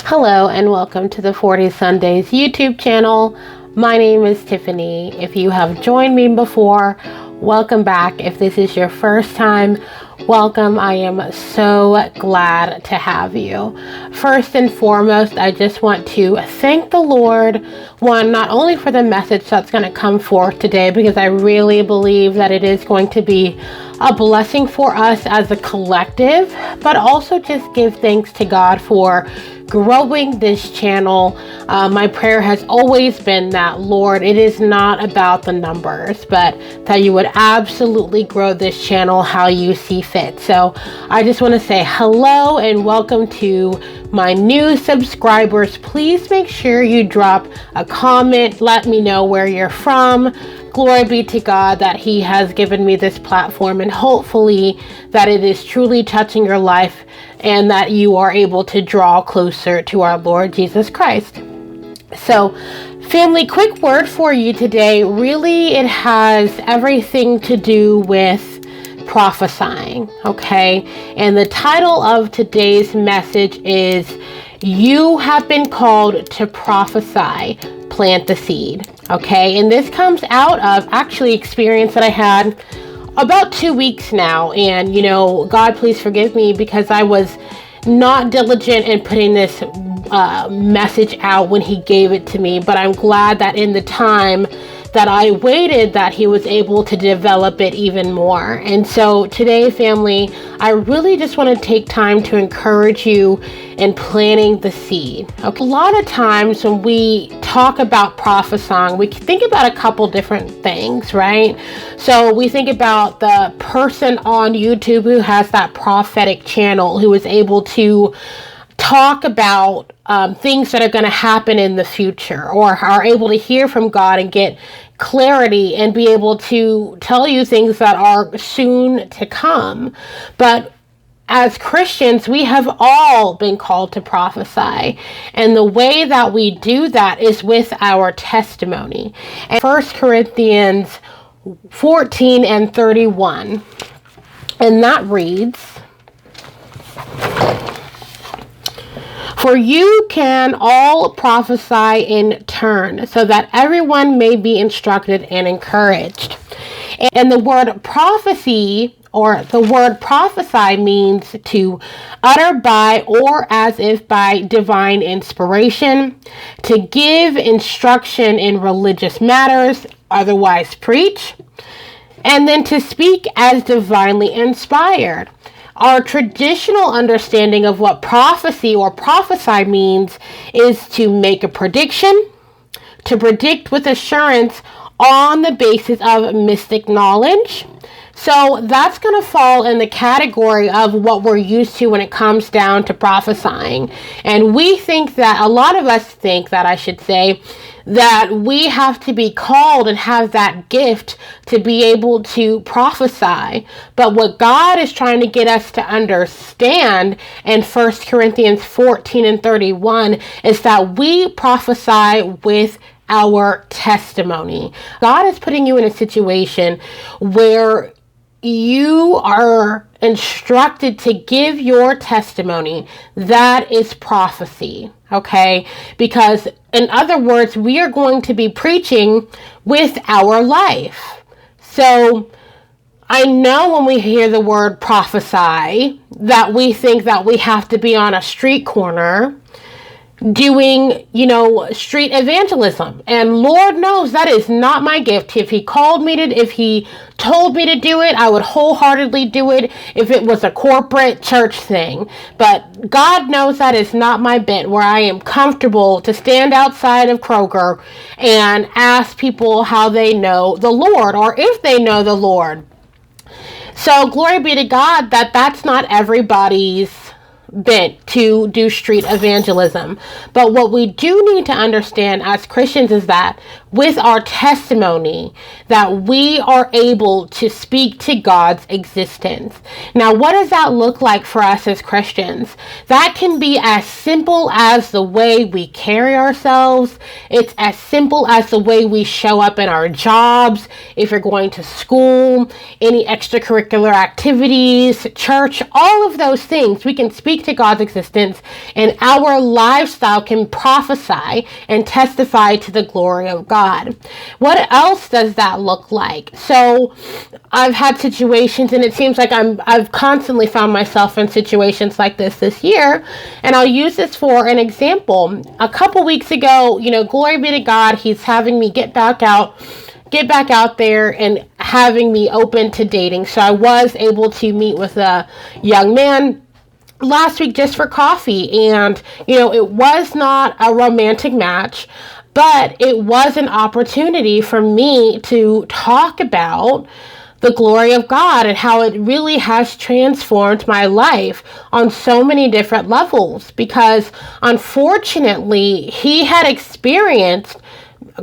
Hello and welcome to the 40 Sundays YouTube channel. My name is Tiffany. If you have joined me before, welcome back. If this is your first time, welcome. I am so glad to have you. First and foremost, I just want to thank the Lord, not only for the message that's going to come forth today, because I really believe that it is going to be a blessing for us as a collective, but also just give thanks to God for growing this channel. My prayer has always been that, Lord, it is not about the numbers, but that you would absolutely grow this channel how you see fit. So I just want to say hello and welcome to my new subscribers. Please make sure you drop a comment. Let me know where you're from. Glory be to God that He has given me this platform, and hopefully that it is truly touching your life and that you are able to draw closer to our Lord Jesus Christ. So, family, quick word for you today. Really, it has everything to do with prophesying, okay? And the title of today's message is "You Have Been Called to Prophesy. Plant the Seed." Okay, and this comes out of actually experience that I had about 2 weeks now. And God, please forgive me because I was not diligent in putting this message out when He gave it to me. But I'm glad that in the time that I waited, that He was able to develop it even more. And so today, family, I really just want to take time to encourage you in planting the seed. Okay. A lot of times when we talk about prophesying, we think about a couple different things, right? So we think about the person on YouTube who has that prophetic channel, who is able to talk about things that are going to happen in the future, or are able to hear from God and get clarity and be able to tell you things that are soon to come. But as Christians, we have all been called to prophesy. And the way that we do that is with our testimony. And 1 Corinthians 14 and 31. And that reads, "For you can all prophesy in turn, so that everyone may be instructed and encouraged." And the word prophecy, or the word prophesy, means to utter by or as if by divine inspiration, to give instruction in religious matters, otherwise preach, and then to speak as divinely inspired. Our traditional understanding of what prophecy or prophesy means is to make a prediction, to predict with assurance on the basis of mystic knowledge. So that's going to fall in the category of what we're used to when it comes down to prophesying. And we think that, a lot of us think that, I should say, that we have to be called and have that gift to be able to prophesy. But what God is trying to get us to understand in 1 Corinthians 14 and 31 is that we prophesy with our testimony. God is putting you in a situation where you are instructed to give your testimony. That is prophecy, okay? Because in other words, we are going to be preaching with our life. So I know when we hear the word prophesy that we think that we have to be on a street corner doing, street evangelism. And Lord knows that is not my gift. If He told me to do it, I would wholeheartedly do it if it was a corporate church thing. But God knows that is not my bent, where I am comfortable to stand outside of Kroger and ask people how they know the Lord, or if they know the Lord. So glory be to God that that's not everybody's bent to do street evangelism. But what we do need to understand as Christians is that with our testimony that we are able to speak to God's existence. Now, what does that look like for us as Christians? That can be as simple as the way we carry ourselves. It's as simple as the way we show up in our jobs, if you're going to school, any extracurricular activities, church, all of those things. We can speak to God's existence, and our lifestyle can prophesy and testify to the glory of God. What else does that look like? So I've had situations, and it seems like I've constantly found myself in situations like this year, and I'll use this for an example. A couple weeks ago, glory be to God, he's having me get back out there and having me open to dating. So I was able to meet with a young man last week just for coffee, and it was not a romantic match, but it was an opportunity for me to talk about the glory of God and how it really has transformed my life on so many different levels, because unfortunately he had experienced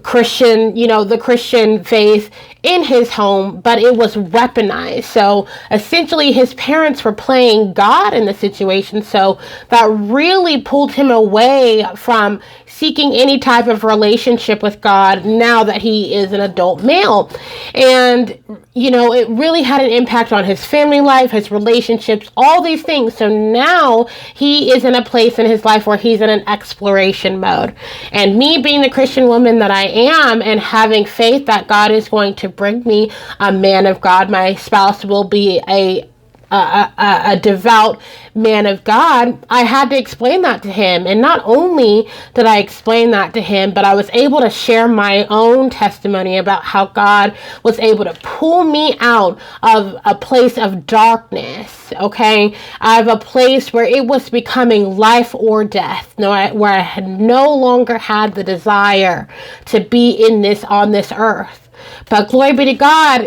Christian, the Christian faith in his home, but it was weaponized. So essentially his parents were playing God in the situation. So that really pulled him away from seeking any type of relationship with God now that he is an adult male. And, it really had an impact on his family life, his relationships, all these things. So now he is in a place in his life where he's in an exploration mode. And me being the Christian woman that I am, and having faith that God is going to bring me a man of God, my spouse will be a devout man of God, I had to explain that to him. And not only did I explain that to him, but I was able to share my own testimony about how God was able to pull me out of a place of darkness, okay? Out of a place where it was becoming life or death, where I had no longer had the desire to be on this earth. But glory be to God,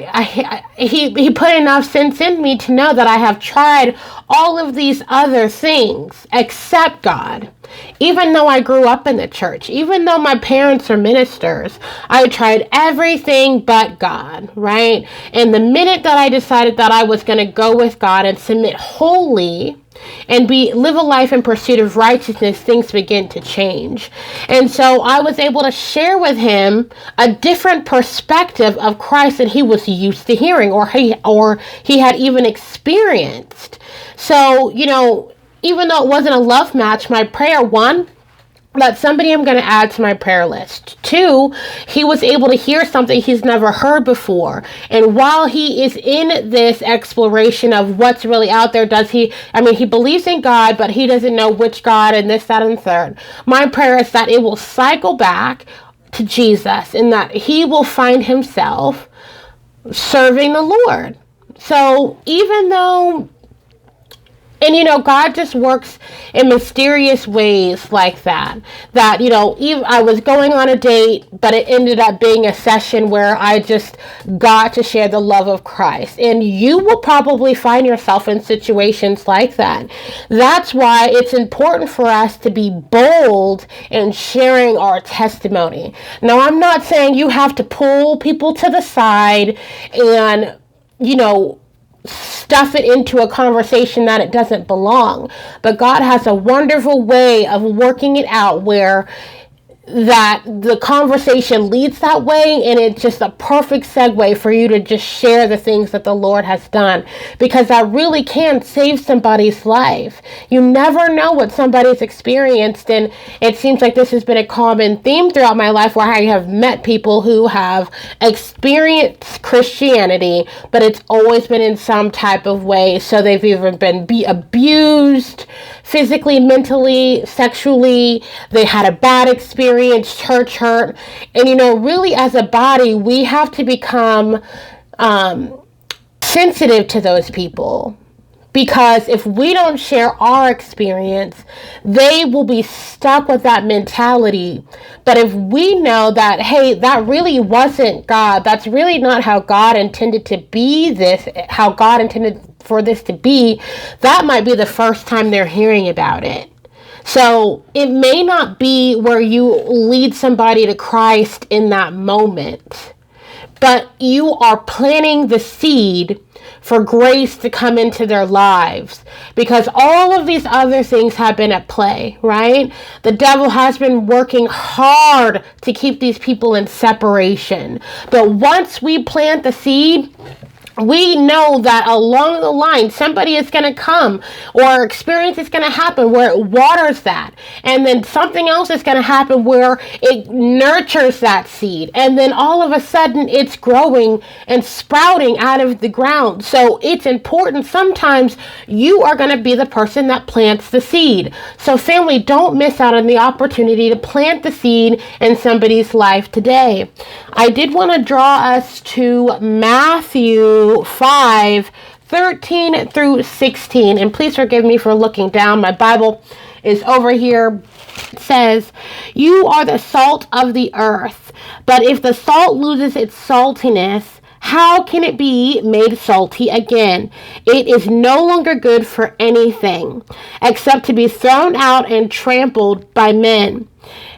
he put enough sense in me to know that I have tried all of these other things except God. Even though I grew up in the church, even though my parents are ministers, I tried everything but God, right? And the minute that I decided that I was going to go with God and submit wholly and live a life in pursuit of righteousness, things begin to change. And so I was able to share with him a different perspective of Christ than he was used to hearing, or he had even experienced. So, even though it wasn't a love match, my prayer, one, that's somebody I'm going to add to my prayer list. 2, he was able to hear something he's never heard before. And while he is in this exploration of what's really out there, he believes in God, but he doesn't know which God and this, that, and third. My prayer is that it will cycle back to Jesus and that he will find himself serving the Lord. So even though, and God just works in mysterious ways like that. That, even I was going on a date, but it ended up being a session where I just got to share the love of Christ. And you will probably find yourself in situations like that. That's why it's important for us to be bold in sharing our testimony. Now, I'm not saying you have to pull people to the side and, stuff it into a conversation that it doesn't belong. But God has a wonderful way of working it out where that the conversation leads that way, and it's just a perfect segue for you to just share the things that the Lord has done, because that really can save somebody's life. You never know what somebody's experienced, and it seems like this has been a common theme throughout my life where I have met people who have experienced Christianity, but it's always been in some type of way. So they've either been abused physically, mentally, sexually, they had a bad experience, church hurt, and really as a body, we have to become sensitive to those people. Because if we don't share our experience, they will be stuck with that mentality. But if we know that, hey, that really wasn't God, that's really not how God intended to be this, how God intended for this to be, that might be the first time they're hearing about it. So it may not be where you lead somebody to Christ in that moment, but you are planting the seed for grace to come into their lives, because all of these other things have been at play, right? The devil has been working hard to keep these people in separation. But once we plant the seed, we know that along the line, somebody is going to come, or experience is going to happen where it waters that. And then something else is going to happen where it nurtures that seed. And then all of a sudden it's growing and sprouting out of the ground. So it's important. Sometimes you are going to be the person that plants the seed. So family, don't miss out on the opportunity to plant the seed in somebody's life today. I did want to draw us to Matthew 5:13 through 16. And please forgive me for looking down. My Bible is over here. It says, "You are the salt of the earth, but if the salt loses its saltiness, how can it be made salty again? It is no longer good for anything, except to be thrown out and trampled by men.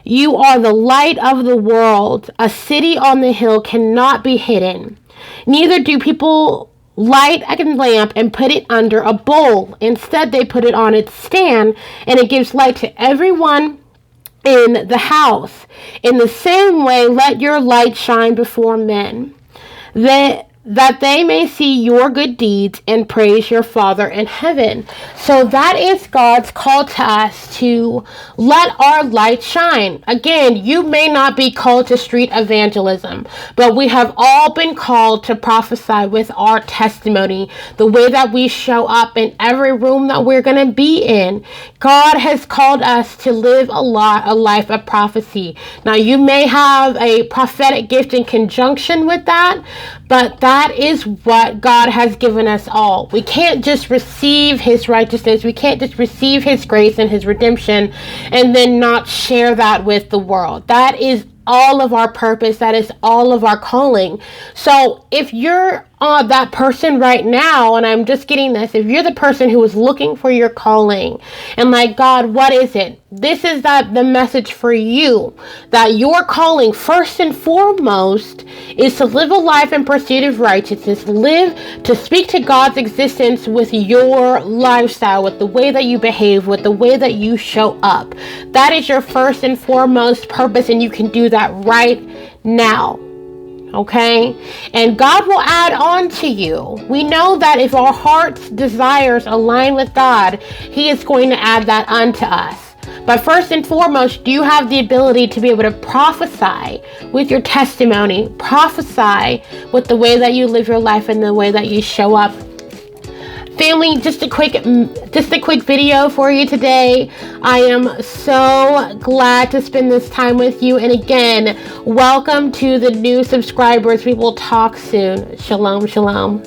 You are the light of the world. A city on the hill cannot be hidden. Neither do people light a lamp and put it under a bowl. Instead, they put it on its stand, and it gives light to everyone in the house. In the same way, let your light shine before men, that they may see your good deeds and praise your Father in heaven." So that is God's call to us, to let our light shine. Again, you may not be called to street evangelism, but we have all been called to prophesy with our testimony, the way that we show up in every room that we're going to be in. God has called us to live a life of prophecy. Now, you may have a prophetic gift in conjunction with that, but that is what God has given us all. We can't just receive his righteousness. We can't just receive his grace and his redemption and then not share that with the world. That is all of our purpose. That is all of our calling. So if you're that person right now, and I'm just getting this, if you're the person who is looking for your calling and like, God, what is it? This is the message for you, that your calling first and foremost is to live a life in pursuit of righteousness, live to speak to God's existence with your lifestyle, with the way that you behave, with the way that you show up. That is your first and foremost purpose, and you can do that right now. Okay? And God will add on to you. We know that if our heart's desires align with God, he is going to add that unto us. But first and foremost, do you have the ability to be able to prophesy with your testimony, prophesy with the way that you live your life and the way that you show up? Family, just a quick video for you today. I am so glad to spend this time with you. And again, welcome to the new subscribers. We will talk soon. Shalom, shalom.